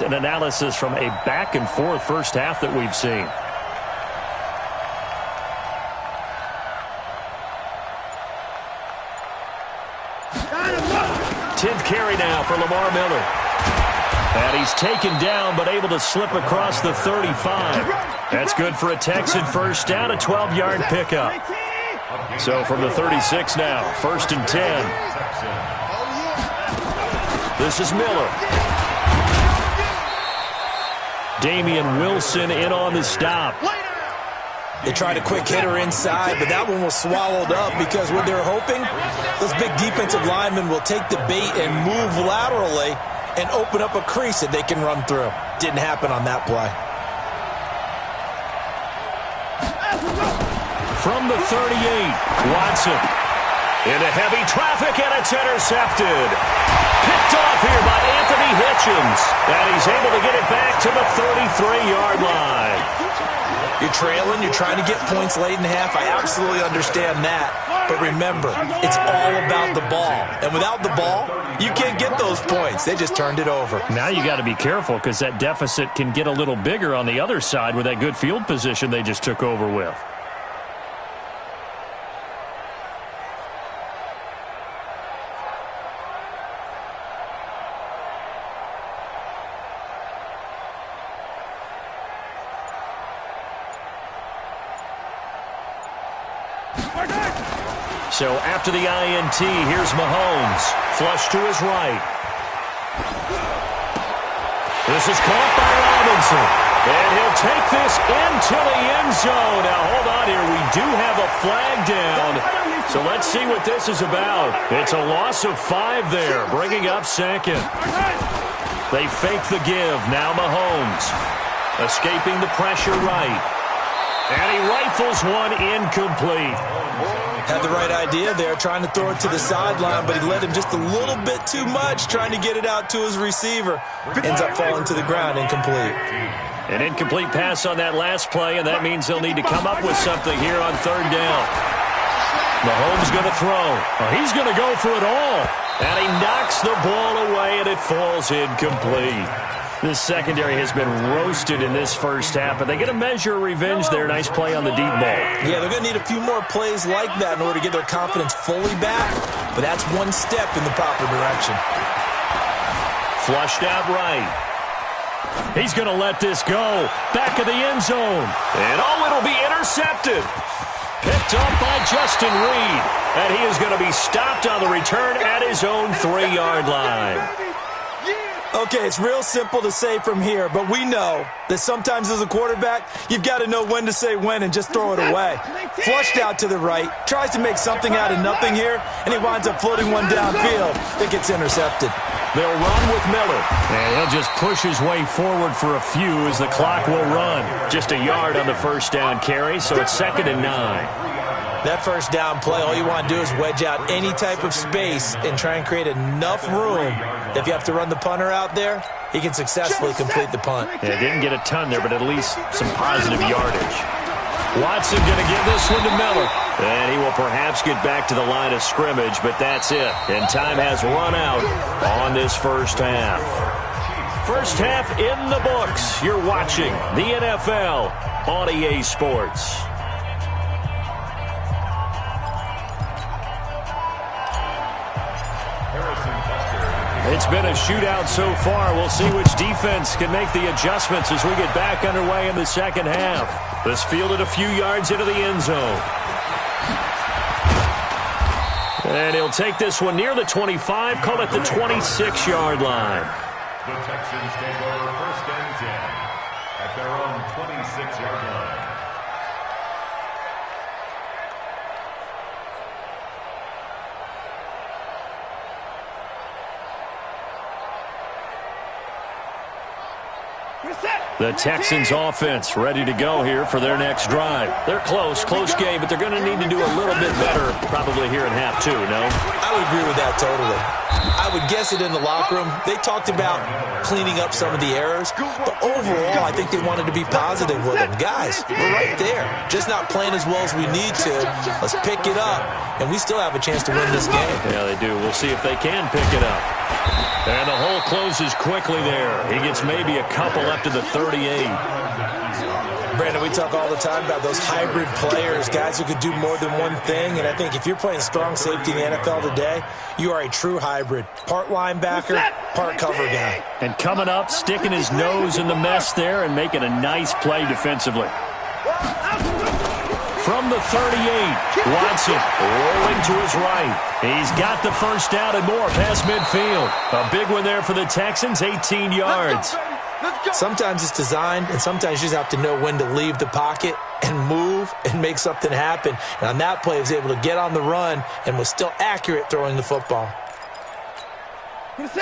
An analysis from a back-and-forth first half that we've seen. Tenth carry now for Lamar Miller. And he's taken down but able to slip across the 35. That's good for a Texan first down, a 12-yard pickup. So from the 36 now, 1st and 10. This is Miller. Damian Wilson in on the stop. They tried a quick hitter inside, but that one was swallowed up because what they're hoping, those big defensive linemen will take the bait and move laterally and open up a crease that they can run through. Didn't happen on that play. From the 38, Watson. Into heavy traffic, and it's intercepted. Picked off here by Anthony Hitchens. And he's able to get it back to the 33-yard line. You're trailing, you're trying to get points late in the half. I absolutely understand that. But remember, it's all about the ball. And without the ball, you can't get those points. They just turned it over. Now you got to be careful because that deficit can get a little bigger on the other side with that good field position they just took over with. So after the INT, here's Mahomes. Flush to his right. This is caught by Robinson. And he'll take this into the end zone. Now, hold on here. We do have a flag down. So let's see what this is about. It's a loss of 5 there, bringing up 2nd. They fake the give. Now Mahomes. Escaping the pressure right. And he rifles one incomplete. Had the right idea there, trying to throw it to the sideline, but he led him just a little bit too much, trying to get it out to his receiver. Ends up falling to the ground, incomplete. An incomplete pass on that last play, and that means they'll need to come up with something here on 3rd down. Mahomes going to throw. Oh, he's going to go for it all. And he knocks the ball away, and it falls incomplete. This secondary has been roasted in this first half, but they get a measure of revenge there. Nice play on the deep ball. Yeah, they're going to need a few more plays like that in order to get their confidence fully back, but that's one step in the proper direction. Flushed out right. He's going to let this go. Back of the end zone. And oh, it'll be intercepted. Picked up by Justin Reed. And he is going to be stopped on the return at his own 3-yard line. Okay, it's real simple to say from here, but we know that sometimes as a quarterback, you've got to know when to say when and just throw it away. Flushed out to the right, tries to make something out of nothing here, and he winds up floating one downfield that gets intercepted. They'll run with Miller, and he'll just push his way forward for a few as the clock will run. Just a yard on the first down carry, so it's 2nd and 9. That first down play, all you want to do is wedge out any type of space and try and create enough room. If you have to run the punter out there, he can successfully complete the punt. Yeah, didn't get a ton there, but at least some positive yardage. Watson going to give this one to Miller. And he will perhaps get back to the line of scrimmage, but that's it. And time has run out on this first half. First half in the books. You're watching the NFL on EA Sports. It's been a shootout so far. We'll see which defense can make the adjustments as we get back underway in the second half. This fielded a few yards into the end zone. And he'll take this one near the 25, call it the 26-yard line. The Texans take over 1st and 10 at their own 26-yard line. The Texans offense ready to go here for their next drive. They're close game, but they're going to need to do a little bit better probably here in half 2, no? I would agree with that totally. I would guess it in the locker room. They talked about cleaning up some of the errors, but overall, I think they wanted to be positive with them. Guys, we're right there. Just not playing as well as we need to. Let's pick it up, and we still have a chance to win this game. Yeah, they do. We'll see if they can pick it up. And the hole closes quickly there. He gets maybe a couple up to the 38. Brandon, we talk all the time about those hybrid players, guys who could do more than one thing, and I think if you're playing strong safety in the NFL today, you are a true hybrid. Part linebacker, part cover guy. And coming up, sticking his nose in the mess there and making a nice play defensively. From the 38, Watson rolling to his right. He's got the first down and more past midfield. A big one there for the Texans, 18 yards. Sometimes it's designed, and sometimes you just have to know when to leave the pocket and move and make something happen. And on that play, he was able to get on the run and was still accurate throwing the football.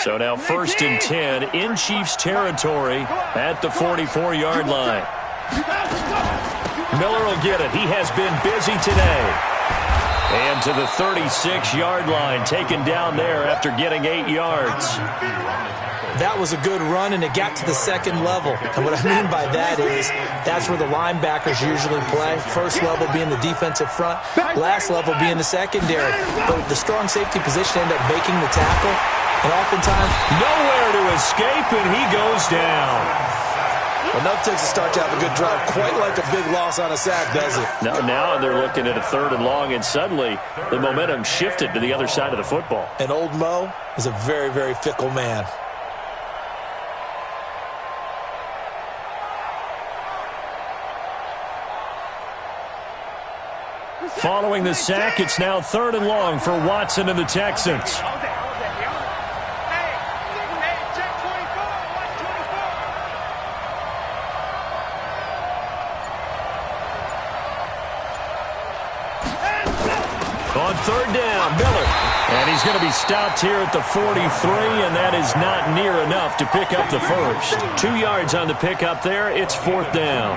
So now 1st and 10 in Chiefs territory at the 44-yard line. Miller will get it. He has been busy today. And to the 36-yard line, taken down there after getting 8 yards. That was a good run, and it got to the second level. And what I mean by that is that's where the linebackers usually play. First level being the defensive front, last level being the secondary. But the strong safety position ended up making the tackle, and oftentimes nowhere to escape, and he goes down. Enough takes a start to have a good drive. Quite like a big loss on a sack, does it? Now they're looking at a 3rd and long, and suddenly the momentum shifted to the other side of the football. And old Mo is a very, very fickle man. Following the sack, it's now 3rd and long for Watson and the Texans. On 3rd down, Miller. And he's going to be stopped here at the 43, and that is not near enough to pick up the first. 2 yards on the pickup there. It's 4th down.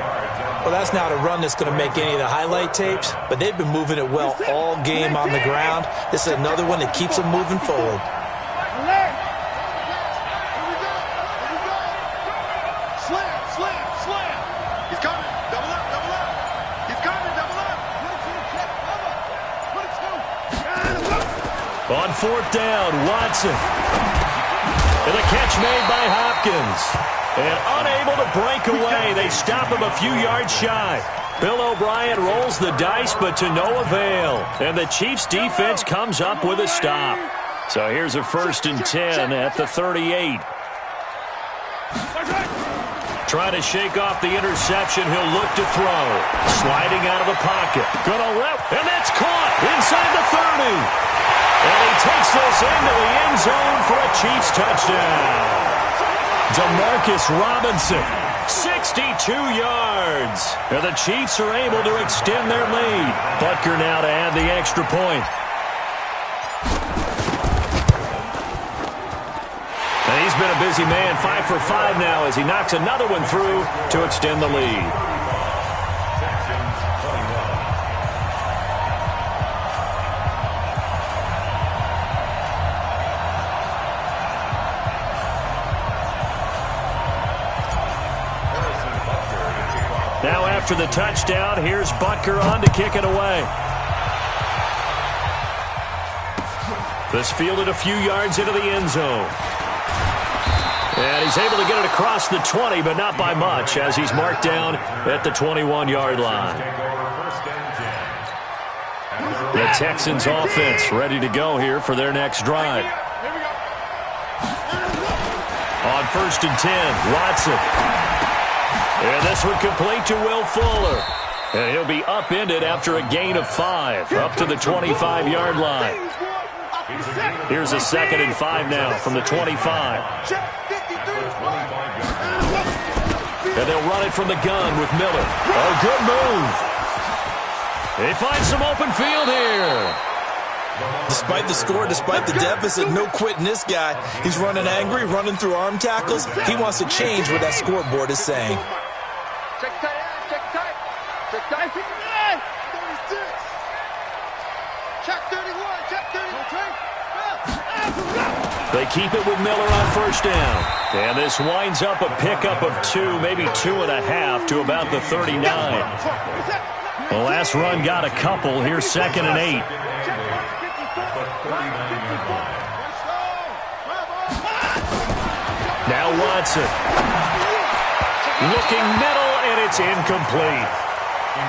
Well, that's not a run that's going to make any of the highlight tapes, but they've been moving it well all game on the ground. This is another one that keeps them moving forward. On 4th down, Watson. And a catch made by Hopkins. And unable to break away. They stop him a few yards shy. Bill O'Brien rolls the dice, but to no avail. And the Chiefs' defense comes up with a stop. So here's a 1st and 10 at the 38. Trying to shake off the interception. He'll look to throw. Sliding out of the pocket. Gonna left, and that's caught inside the 30. And he takes this into the end zone for a Chiefs touchdown. Demarcus Robinson, 62 yards. And the Chiefs are able to extend their lead. Butker now to add the extra point. And he's been a busy man, 5 for 5 now as he knocks another one through to extend the lead. Now after the touchdown, here's Butker on to kick it away. This fielded a few yards into the end zone. And he's able to get it across the 20, but not by much, as he's marked down at the 21-yard line. The Texans offense ready to go here for their next drive. On 1st and 10, Watson. And this one complete to Will Fuller. And he'll be upended after a gain of 5, up to the 25-yard line. Here's a 2nd and 5 now from the 25. And they'll run it from the gun with Miller. A good move. They find some open field here. Despite the score, despite the deficit, no quitting this guy. He's running angry, running through arm tackles. He wants to change what that scoreboard is saying. Check tight, check tight. Check tight. 36. Check 31, check 31. They keep it with Miller on first down. And this winds up a pickup of 2, maybe 2.5 to about the 39. The last run got a couple. Here's 2nd and 8. Now Watson. Looking middle, and it's incomplete.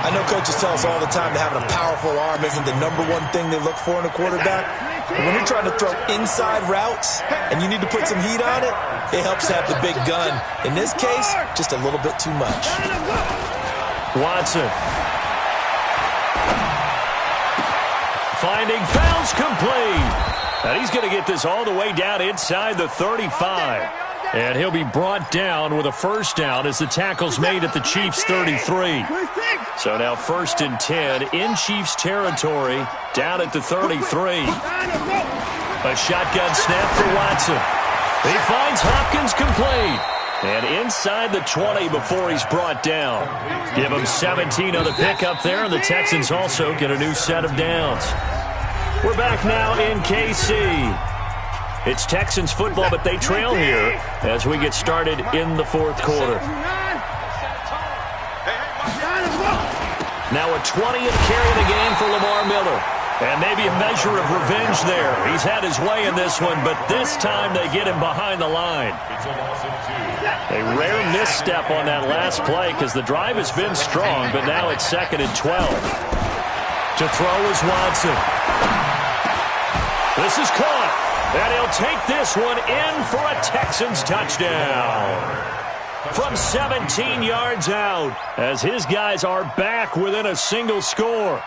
I know coaches tell us all the time that having a powerful arm isn't the #1 thing they look for in a quarterback. But when you're trying to throw inside routes and you need to put some heat on it, it helps to have the big gun. In this case, just a little bit too much. Watson. Finding fouls complete. And he's going to get this all the way down inside the 35. And he'll be brought down with a first down as the tackle's made at the Chiefs' 33. So now 1st and 10 in Chiefs territory, down at the 33. A shotgun snap for Watson. He finds Hopkins complete. And inside the 20 before he's brought down. Give him 17 on the pickup there, and the Texans also get a new set of downs. We're back now in KC. It's Texans football, but they trail here as we get started in the 4th quarter. Now a 20th carry of the game for Lamar Miller. And maybe a measure of revenge there. He's had his way in this one, but this time they get him behind the line. A rare misstep on that last play because the drive has been strong, but now it's 2nd and 12. To throw is Watson. This is caught. And he'll take this one in for a Texans touchdown. From 17 yards out, as his guys are back within a single score.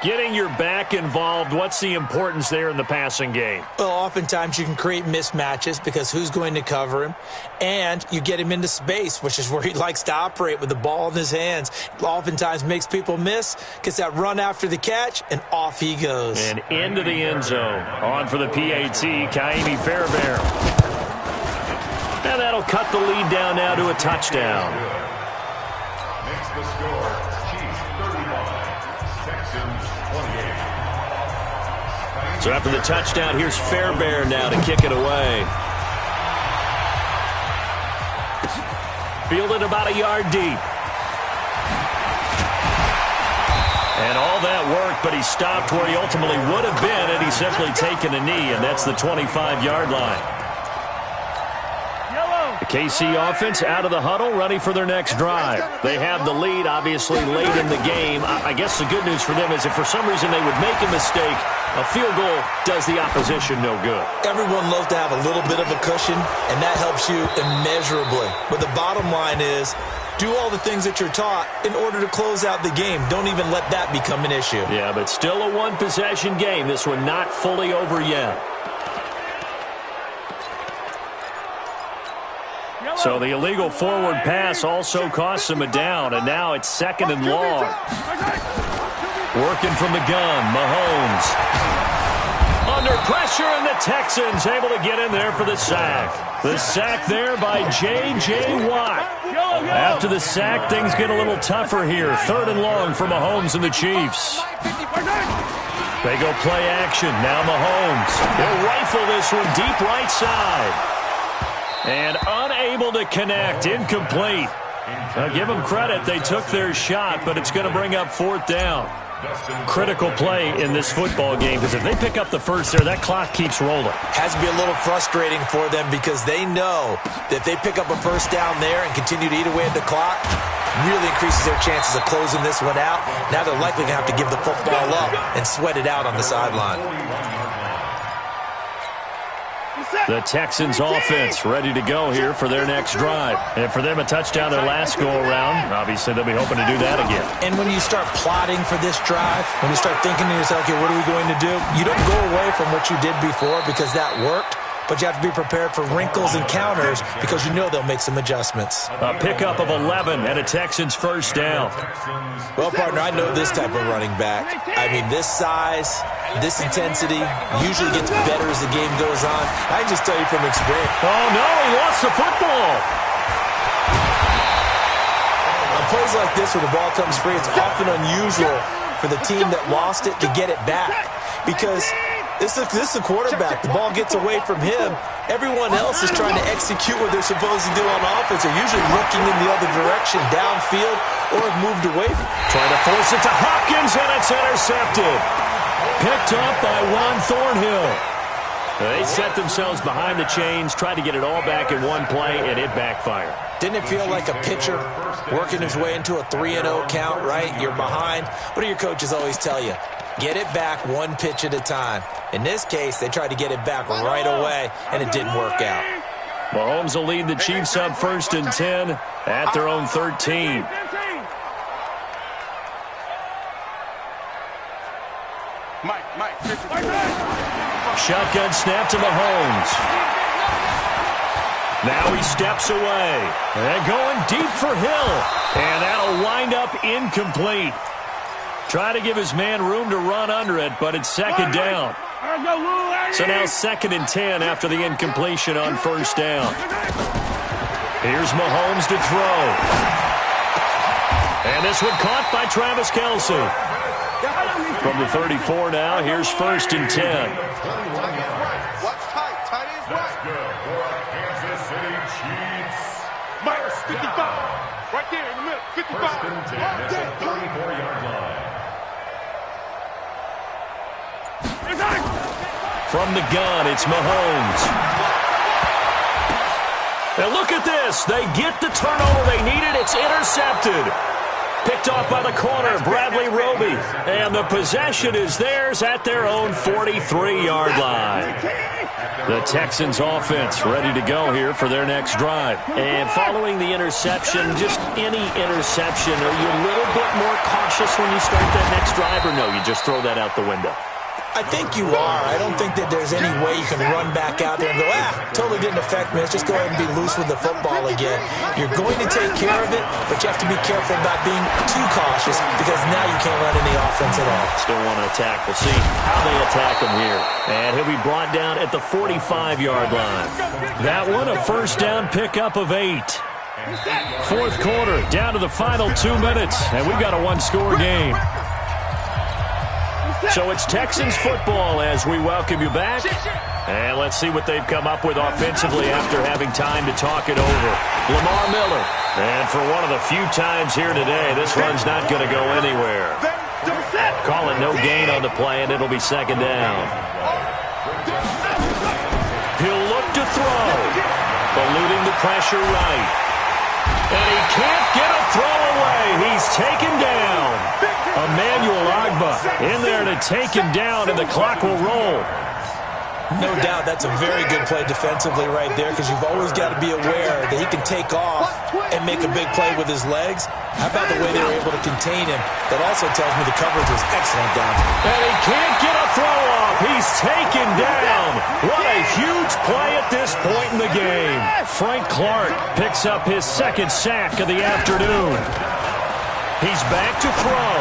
Getting your back involved, what's the importance there in the passing game? Well, oftentimes you can create mismatches because who's going to cover him? And you get him into space, which is where he likes to operate with the ball in his hands. Oftentimes makes people miss, gets that run after the catch, and off he goes. And into the end zone. On for the PAT, Kaimi Fairbairn. And that'll cut the lead down now to a touchdown. Makes the score Chiefs 31, Texans 28. So after the touchdown, here's Fairbairn now to kick it away. Fielded about a yard deep. And all that worked, but he stopped where he ultimately would have been had he simply taken a knee, and that's the 25-yard line. The KC offense out of the huddle, ready for their next drive. They have the lead, obviously, late in the game. I guess the good news for them is if for some reason they would make a mistake, a field goal does the opposition no good. Everyone loves to have a little bit of a cushion, and that helps you immeasurably. But the bottom line is, do all the things that you're taught in order to close out the game. Don't even let that become an issue. Yeah, but still a one-possession game. This one not fully over yet. So the illegal forward pass also costs him a down, and now it's 2nd and long. Working from the gun, Mahomes. Under pressure, and the Texans able to get in there for the sack. The sack there by J.J. Watt. After the sack, things get a little tougher here. 3rd and long for Mahomes and the Chiefs. They go play action. Now Mahomes. He'll rifle this one deep right side. And unable to connect. Incomplete. Now give them credit. They took their shot, but it's going to bring up 4th down. Critical play in this football game because if they pick up the first there, that clock keeps rolling. Has to be a little frustrating for them because they know that if they pick up a first down there and continue to eat away at the clock, really increases their chances of closing this one out. Now they're likely going to have to give the football up and sweat it out on the sideline. The Texans offense ready to go here for their next drive. And for them, a touchdown their last go-around. Obviously, they'll be hoping to do that again. And when you start plotting for this drive, when you start thinking to yourself, okay, what are we going to do? You don't go away from what you did before because that worked. But you have to be prepared for wrinkles and counters because you know they'll make some adjustments. A pickup of 11 and a Texans first down. Well, partner, I know this type of running back. I mean, this size, this intensity usually gets better as the game goes on. I can just tell you from experience. Oh, no, he lost the football. On plays like this where the ball comes free, it's often unusual for the team that lost it to get it back because This is a quarterback. The ball gets away from him. Everyone else is trying to execute what they're supposed to do on offense. They're usually looking in the other direction, downfield, or have moved away. Trying to force it to Hopkins, and it's intercepted. Picked up by Juan Thornhill. They set themselves behind the chains, tried to get it all back in one play, and it backfired. Didn't it feel like a pitcher working his way into a 3-0 count, right? You're behind. What do your coaches always tell you? Get it back one pitch at a time. In this case, they tried to get it back right away, and it didn't work out. Mahomes will lead the Chiefs up 1st and 10 at their own 13. Shotgun snap to Mahomes. Now he steps away. And going deep for Hill. And that'll wind up incomplete. Try to give his man room to run under it, but it's 2nd down. So now 2nd and 10 after the incompletion on 1st down. Here's Mahomes to throw. And this one caught by Travis Kelce. From the 34 now, here's 1st and 10. Watch tight. Tight is right. That's good for Kansas City Chiefs. Myers, 55. Right there in the middle. 55. 1st and 10 at the 34-yard line. From the gun, it's Mahomes. And look at this. They get the turnover they needed. It's intercepted. Picked off by the corner, Bradley Roby. And the possession is theirs at their own 43-yard line. The Texans offense ready to go here for their next drive. And following the interception, just any interception, are you a little bit more cautious when you start that next drive, or no, you just throw that out the window? I think you are. I don't think that there's any way you can run back out there and go, totally didn't affect me. Let's just go ahead and be loose with the football again. You're going to take care of it, but you have to be careful about being too cautious because now you can't run any offense at all. Still want to attack. We'll see how they attack him here. And he'll be brought down at the 45-yard line. That one, a 1st down pickup of 8. 4th quarter, down to the final 2 minutes, and we've got a one-score game. So it's Texans football as we welcome you back. And let's see what they've come up with offensively after having time to talk it over. Lamar Miller. And for one of the few times here today, this run's not going to go anywhere. Call it no gain on the play, and it'll be 2nd down. He'll look to throw. Eluding the pressure right. And he can't get a throw away. He's taken down. Emmanuel Ogbah in there to take him down, and the clock will roll. No doubt that's a very good play defensively right there because you've always got to be aware that he can take off and make a big play with his legs. How about the way they were able to contain him? That also tells me the coverage was excellent down there. And he can't get a throw off. He's taken down. What a huge play at this point in the game. Frank Clark picks up his 2nd sack of the afternoon. He's back to throw.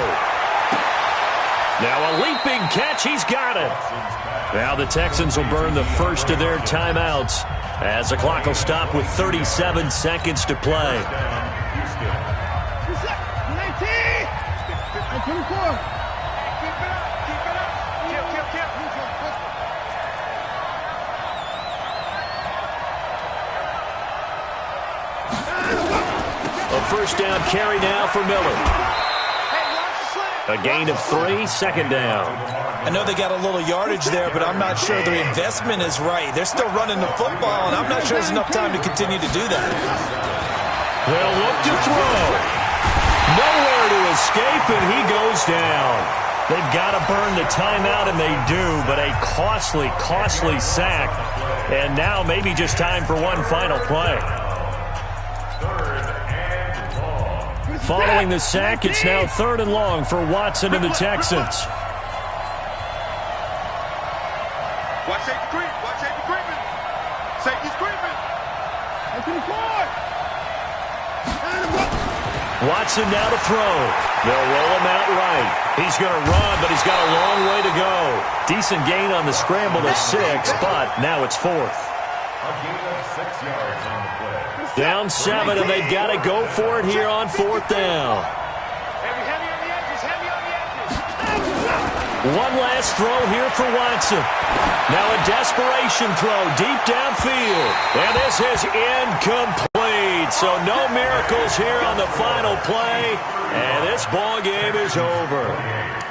Now a leaping catch. He's got it. Now the Texans will burn the first of their timeouts as the clock will stop with 37 seconds to play. A 1st down carry now for Miller. A gain of 3, 2nd down. I know they got a little yardage there, but I'm not sure the investment is right. They're still running the football, and I'm not sure there's enough time to continue to do that. They'll look to throw. Nowhere to escape, and he goes down. They've got to burn the timeout, and they do, but a costly, costly sack. And now maybe just time for one final play. Following the sack, it's now 3rd and long for Watson and the Texans. Watch safety creep. Watch safety creeping. Safety's creeping. Watson now to throw. They'll roll him out right. He's going to run, but he's got a long way to go. Decent gain on the scramble of 6, but now it's 4th. A gain of 6 yards on the play. Down 7, and they've got to go for it here on 4th down. Heavy on the edges. Heavy on the edges. One last throw here for Watson. Now a desperation throw deep downfield. And this is incomplete. So no miracles here on the final play. And this ball game is over.